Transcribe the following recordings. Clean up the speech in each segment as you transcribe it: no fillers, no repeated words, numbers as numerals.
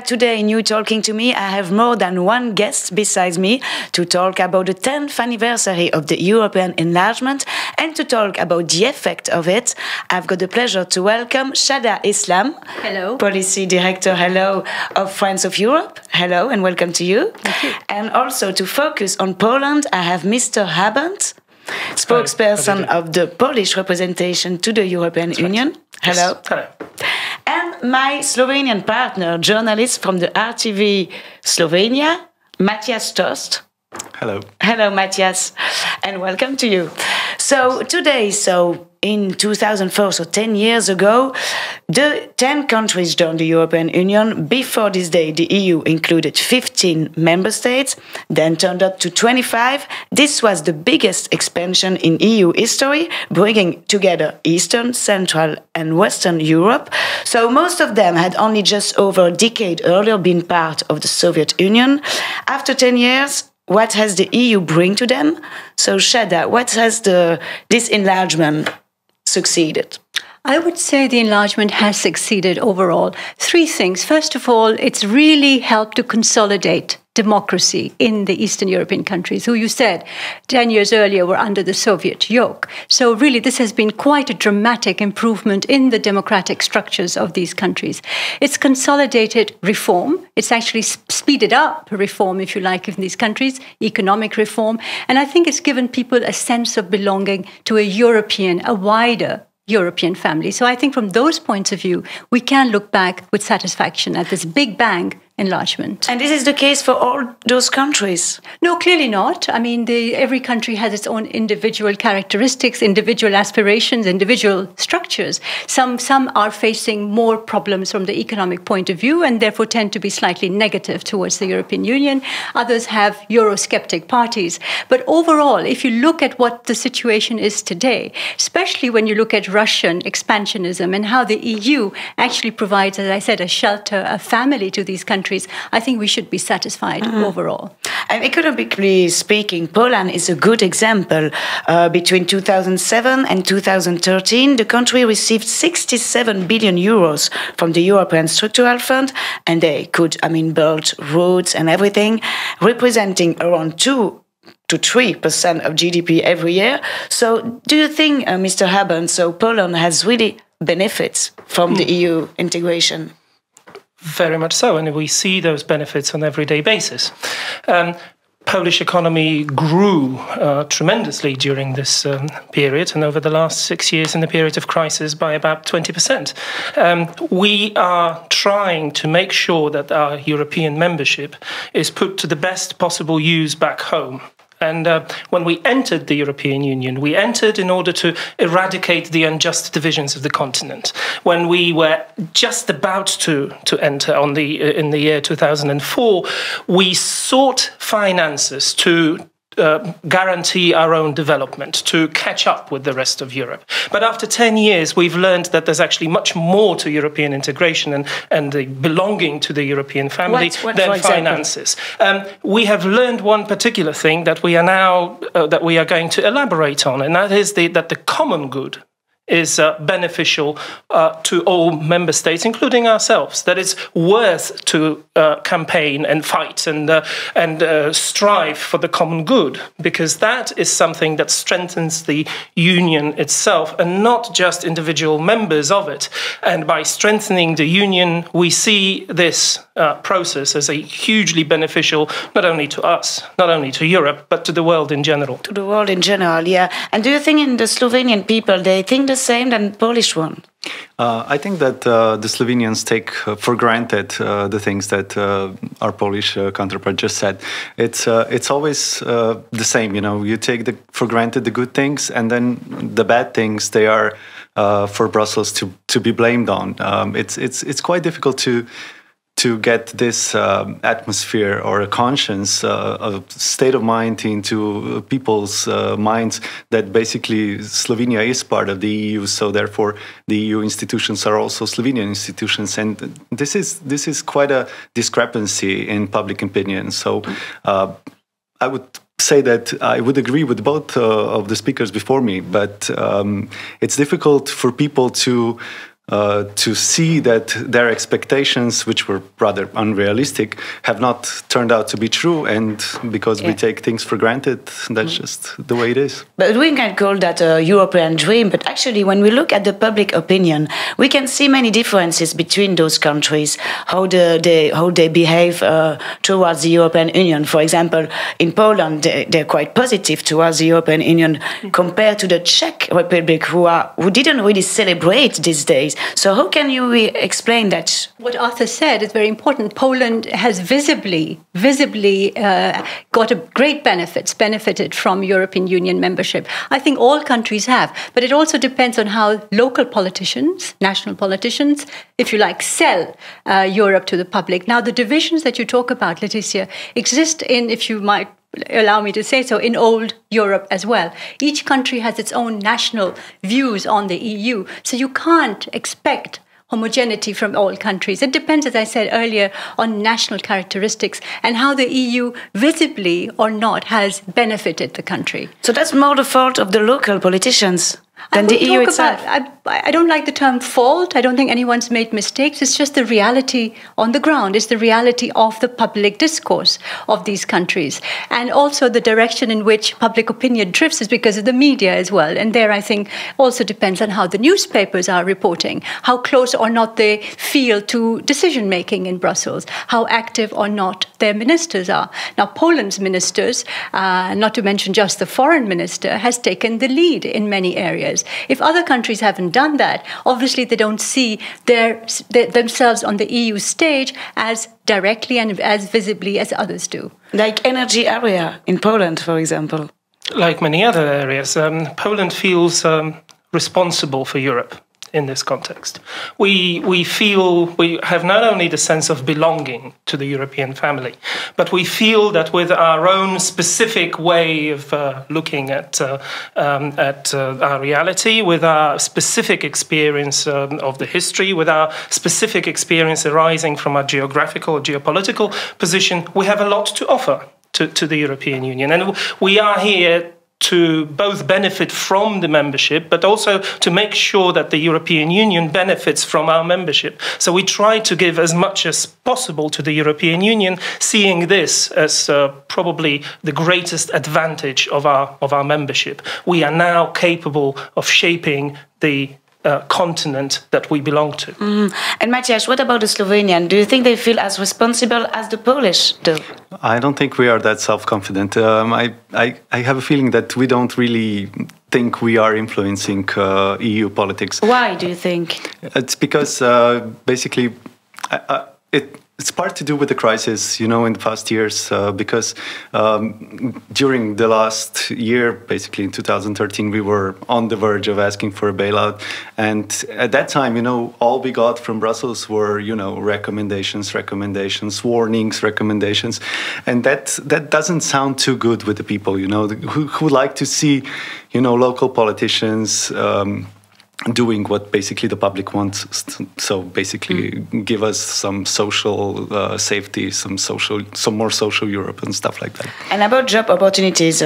today in You Talking to Me, I have more than one guest besides me to talk about the 10th anniversary of the European enlargement and to talk about the effect of it. I've got the pleasure to welcome Shada Islam. Hello. Policy Director, hello, of Friends of Europe. Hello and welcome to you. Thank you. And also to focus on Poland, I have Mr. Habant, spokesperson of the Polish representation to the European Union. Hello. Yes. Hello. And my Slovenian partner, journalist from the RTV Slovenia, Matjaž Trošt. Hello. Hello, Matjaž, and welcome to you. So today, in 2004, so 10 years ago, the 10 countries joined the European Union. Before this day, the EU included 15 member states, then turned up to 25. This was the biggest expansion in EU history, bringing together Eastern, Central and Western Europe. So most of them had only just over a decade earlier been part of the Soviet Union. After 10 years, what has the EU bring to them? So Shada, what has this enlargement succeeded? I would say the enlargement has succeeded overall. Three things. First of all, it's really helped to consolidate democracy in the Eastern European countries, who you said 10 years earlier were under the Soviet yoke. So really, this has been quite a dramatic improvement in the democratic structures of these countries. It's consolidated reform. It's actually speeded up reform, if you like, in these countries, economic reform. And I think it's given people a sense of belonging to a wider European family. So I think from those points of view, we can look back with satisfaction at this big bang enlargement. And this is the case for all those countries? No, clearly not. I mean, every country has its own individual characteristics, individual aspirations, individual structures. Some are facing more problems from the economic point of view and therefore tend to be slightly negative towards the European Union. Others have Eurosceptic parties. But overall, if you look at what the situation is today, especially when you look at Russian expansionism and how the EU actually provides, as I said, a shelter, a family to these countries, I think we should be satisfied overall. And economically speaking, Poland is a good example. Between 2007 and 2013, the country received 67 billion euros from the European Structural Fund, and they could, build roads and everything, representing around 2 to 3% of GDP every year. So do you think, Mr. Habant, so Poland has really benefits from the EU integration? Very much so, and we see those benefits on an everyday basis. Polish economy grew tremendously during this period, and over the last 6 years in the period of crisis by about 20%. We are trying to make sure that our European membership is put to the best possible use back home. And when we entered the European Union, we entered in order to eradicate the unjust divisions of the continent. When we were just about to enter in the year 2004, we sought finances to guarantee our own development, to catch up with the rest of Europe. But after 10 years, we've learned that there's actually much more to European integration and the belonging to the European family than finances. We have learned one particular thing that we are going to elaborate on, and that is that the common good is beneficial to all member states, including ourselves. That it's worth to campaign and fight and strive for the common good, because that is something that strengthens the union itself and not just individual members of it. And by strengthening the union, we see this process as a hugely beneficial, not only to us, not only to Europe, but to the world in general. To the world in general, yeah. And do you think in the Slovenian people, they think the same than the Polish one? I think that the Slovenians take for granted the things that our Polish counterpart just said. It's always the same, you take for granted the good things, and then the bad things, they are for Brussels to be blamed on. It's quite difficult to get this atmosphere or a conscience, a state of mind into people's minds that basically Slovenia is part of the EU, so therefore the EU institutions are also Slovenian institutions, and this is quite a discrepancy in public opinion. So I would say that I would agree with both of the speakers before me, but it's difficult for people to to see that their expectations, which were rather unrealistic, have not turned out to be true. And because we take things for granted, that's just the way it is. But we can call that a European dream. But actually, when we look at the public opinion, we can see many differences between those countries, how they behave towards the European Union. For example, in Poland, they're quite positive towards the European Union compared to the Czech Republic, who didn't really celebrate these days. So how can you explain that? What Arthur said is very important. Poland has visibly got benefited from European Union membership. I think all countries have, but it also depends on how local politicians, national politicians, if you like, sell Europe to the public. Now, the divisions that you talk about, Leticia, exist in, if you might allow me to say so, in old Europe as well. Each country has its own national views on the EU, so you can't expect homogeneity from all countries. It depends, as I said earlier, on national characteristics and how the EU, visibly or not, has benefited the country. So that's more the fault of the local politicians than the EU itself. I don't like the term fault. I don't think anyone's made mistakes. It's just the reality on the ground. It's the reality of the public discourse of these countries. And also the direction in which public opinion drifts is because of the media as well. And there, I think, also depends on how the newspapers are reporting, how close or not they feel to decision-making in Brussels, how active or not their ministers are. Now, Poland's ministers, not to mention just the foreign minister, has taken the lead in many areas. If other countries haven't done that, obviously they don't see themselves on the EU stage as directly and as visibly as others do. Like energy area in Poland, for example. Like many other areas, Poland feels responsible for Europe. In this context, we feel we have not only the sense of belonging to the European family, but we feel that with our own specific way of looking at our reality, with our specific experience of the history, with our specific experience arising from our geographical or geopolitical position, we have a lot to offer to the European Union, and we are here to both benefit from the membership, but also to make sure that the European Union benefits from our membership. So we try to give as much as possible to the European Union, seeing this as probably the greatest advantage of our membership. We are now capable of shaping the continent that we belong to. And Matjaž, what about the Slovenian? Do you think they feel as responsible as the Polish do? I don't think we are that self-confident. I have a feeling that we don't really think we are influencing EU politics. Why do you think? It's because basically it's part to do with the crisis, in the past years, because during the last year, basically in 2013, we were on the verge of asking for a bailout. And at that time, all we got from Brussels were, recommendations, warnings, recommendations. And that doesn't sound too good with the people, who like to see, local politicians doing what basically the public wants. So basically give us some social safety, some more social Europe and stuff like that. And about job opportunities,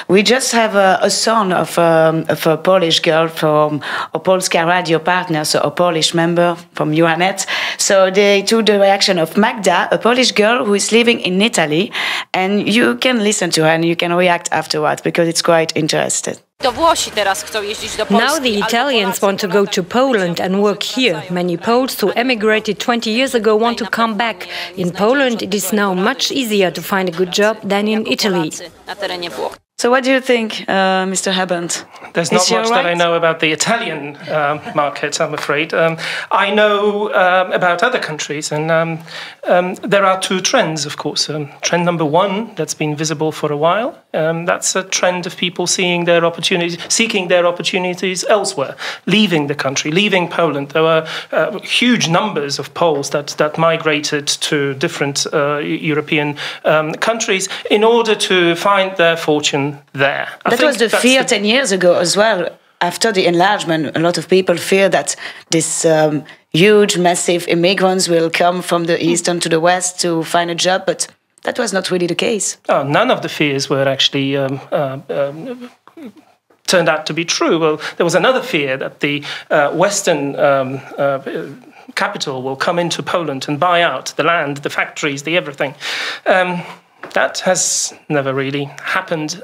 we just have a son of a Polish girl from Opolska Radio Partner, so a Polish member from UNET. So they took the reaction of Magda, a Polish girl who is living in Italy, and you can listen to her and you can react afterwards because it's quite interesting. Now the Italians want to go to Poland and work here. Many Poles who emigrated 20 years ago want to come back. In Poland, it is now much easier to find a good job than in Italy. So what do you think, Mr. Habant? There's not much that I know about the Italian market, I'm afraid. I know about other countries, and there are two trends, of course. Trend number one, that's been visible for a while, that's a trend of people seeking their opportunities elsewhere, leaving the country, leaving Poland. There were huge numbers of Poles that migrated to different European countries in order to find their fortune there. That was the fear 10 years ago as well. After the enlargement, a lot of people fear that this huge, massive immigrants will come from the east and to the west to find a job, but that was not really the case. Oh, none of the fears were actually turned out to be true. Well, there was another fear that the Western capital will come into Poland and buy out the land, the factories, the everything. That has never really happened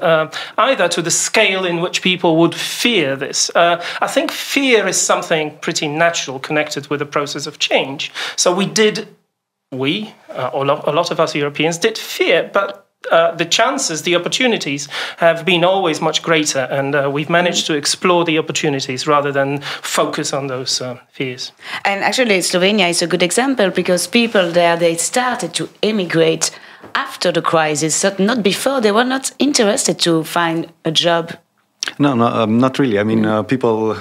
either to the scale in which people would fear this. I think fear is something pretty natural connected with the process of change. So a lot of us Europeans did fear, but the chances, the opportunities have been always much greater, and we've managed to explore the opportunities rather than focus on those fears. And actually, Slovenia is a good example because people there, they started to immigrate after the crisis, so not before. They were not interested to find a job. No, not really. I mean, people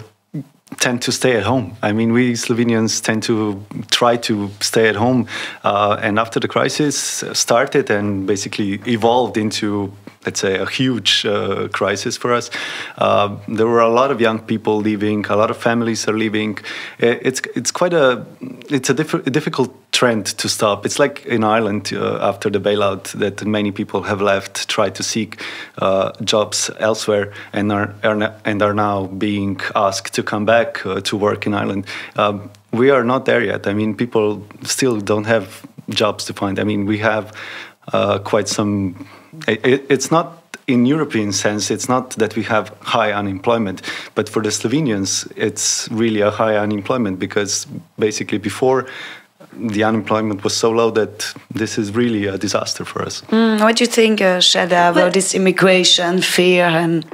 tend to stay at home. I mean, we Slovenians tend to try to stay at home. And after the crisis started and basically evolved into, let's say, a huge crisis for us, there were a lot of young people leaving, a lot of families are leaving. It's quite a difficult trend to stop. It's like in Ireland after the bailout that many people have left, try to seek jobs elsewhere, and are now being asked to come back to work in Ireland. We are not there yet. I mean, people still don't have jobs to find. I mean, we have quite some. It's not in European sense. It's not that we have high unemployment, but for the Slovenians, it's really a high unemployment because basically before, the unemployment was so low that this is really a disaster for us. What do you think, Shada, about this immigration fear? And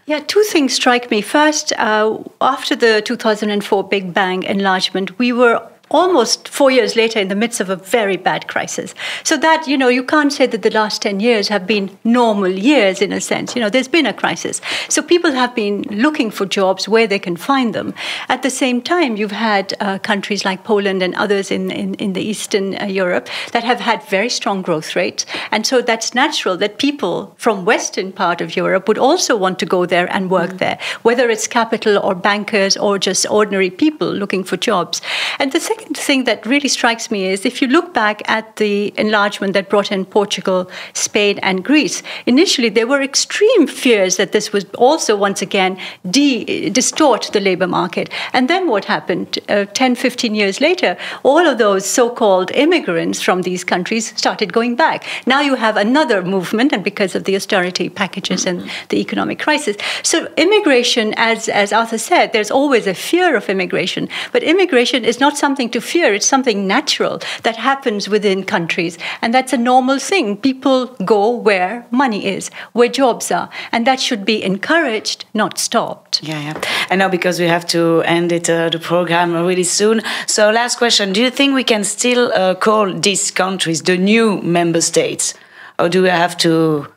yeah, two things strike me. First, after the 2004 Big Bang enlargement, we were almost 4 years later in the midst of a very bad crisis. So that, you can't say that the last 10 years have been normal years in a sense. There's been a crisis. So people have been looking for jobs where they can find them. At the same time, you've had countries like Poland and others in the Eastern Europe that have had very strong growth rates. And so that's natural that people from Western part of Europe would also want to go there and work there, whether it's capital or bankers or just ordinary people looking for jobs. And the second thing that really strikes me is if you look back at the enlargement that brought in Portugal, Spain, and Greece, initially there were extreme fears that this would also once again distort the labor market. And then what happened? 10, 15 years later, all of those so-called immigrants from these countries started going back. Now you have another movement, and because of the austerity packages and the economic crisis. So immigration, as Arthur said, there's always a fear of immigration, but immigration is not something to fear. It's something natural that happens within countries. And that's a normal thing. People go where money is, where jobs are. And that should be encouraged, not stopped. Yeah. And now because we have to end the program really soon. So last question. Do you think we can still call these countries the new member states? Or do we have to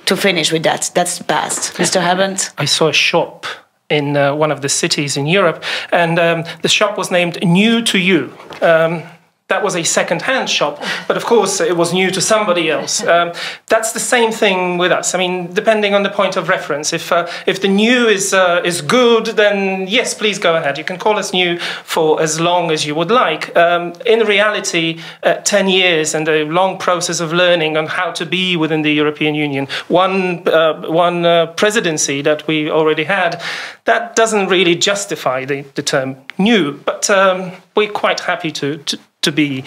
finish with that? That's the past. Mr. Habant? I saw a shop in one of the cities in Europe, and the shop was named New to You. That was a second-hand shop, but of course it was new to somebody else. That's the same thing with us. I mean, depending on the point of reference, if the new is good, then yes, please go ahead. You can call us new for as long as you would like. In reality, 10 years and a long process of learning on how to be within the European Union, one presidency that we already had, that doesn't really justify the term new. But we're quite happy to be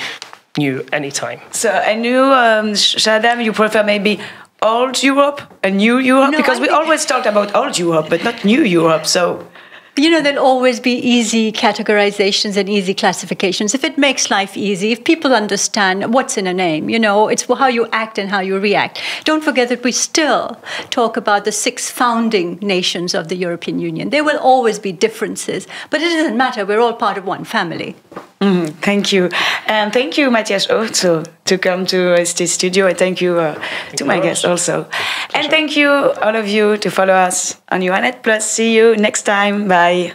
new anytime. So a new, Shadam, you prefer maybe old Europe, a new Europe? No, because we always talked about old Europe, but not new Europe, so... There'll always be easy categorizations and easy classifications. If it makes life easy, if people understand what's in a name, it's how you act and how you react. Don't forget that we still talk about the 6 founding nations of the European Union. There will always be differences, but it doesn't matter. We're all part of one family. Thank you. And thank you, Matjaž, also, to come to ST Studio. And thank you to my guests also. And thank you, all of you, to follow us on Euronet Plus. See you next time. Bye.